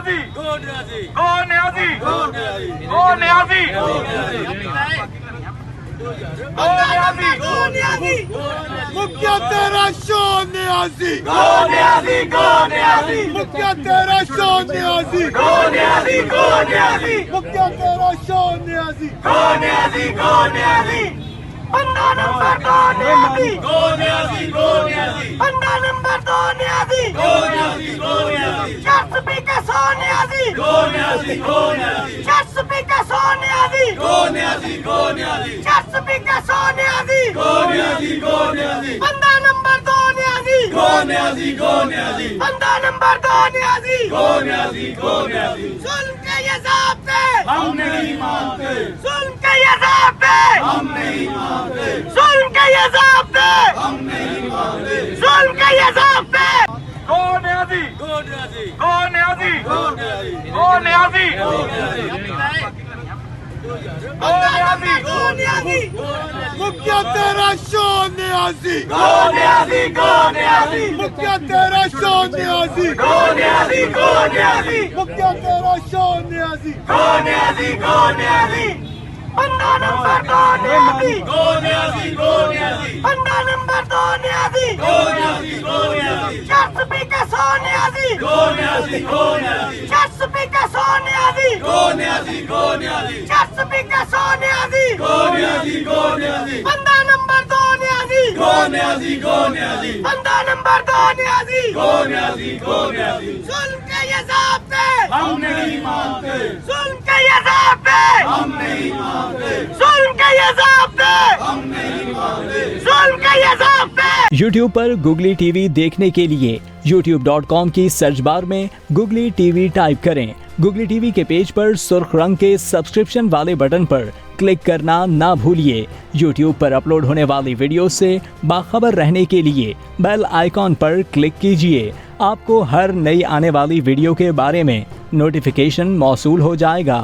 न्याजी गो न्याजी गो न्याजी गो न्याजी गो न्याजी मुखिया तेरा शो न्याजी गो न्याजी गो न्याजी मुखिया तेरा शो न्याजी गो न्याजी गो न्याजी मुखिया तेरा शो न्याजी गो न्याजी गो न्याजी बंदा नंबर 2 न्याजी गो न्याजी गो न्याजी बंदा नंबर 2 न्याजी गो न्याजी गो न्याजी चर्च पे का 100 न्याजी गो न्याजी गो न्याजी चर्च पे का 100 न्याजी गो न्याजी गो न्याजी चर्च पे का 100 न्याजी गो न्याजी गो न्याजी बंदा नंबर 2 न्याजी गो न्याजी गो न्याजी बंदा नंबर 2 न्याजी गो न्याजी गो न्याजी जुल्म के ये ज़ाब्ते हम नहीं मानते जुल्म के ये ज़ाब्ते हम नहीं मानते जुल्म के ये ज़ाब्ते हम नहीं मानते जुल्म के ये ज़ाब्ते गो न्याजी गो न्याजी गो न्याजी गो न्याजी गो न्याजी गो न्याजी गो न्याजी मुखिया तेरा शो न्याजी गो न्याजी गो न्याजी मुखिया तेरा शो न्याजी गो न्याजी गो न्याजी मुखिया तेरा शो न्याजी गो न्याजी गो न्याजी बंदा नंबर 2 न्याजी गो न्याजी गो न्याजी बंदा नंबर 2 न्याजी गो न्याजी गो न्याजी चर्च पे का 100 न्याजी गो न्याजी गो न्याजी चर्च पे का 100 न्याजी गो न्याजी गो न्याजी चर्च पे का 100 न्याजी गो न्याजी गो न्याजी बंदा नंबर 2 न्याजी गो न्याजी गो न्याजी बंदा नंबर 2 न्याजी गो न्याजी गो न्याजी जुल्म के ये ज़ाब्ते हम नहीं मानते जुल्म के ये ज़ाब्ते हम नहीं मानते जुल्म के ये ज़ाब्ते हम नहीं मानते जुल्म के ये ज़ाब्ते YouTube पर गुगली टीवी देखने के लिए youtube.com की सर्च बार में गुगली टीवी टाइप करें। गुगली टीवी के पेज पर सुर्ख रंग के सब्सक्रिप्शन वाले बटन पर क्लिक करना ना भूलिए। YouTube पर अपलोड होने वाली वीडियो से बाखबर रहने के लिए बेल आइकॉन पर क्लिक कीजिए। आपको हर नई आने वाली वीडियो के बारे में नोटिफिकेशन मौसूल हो जाएगा।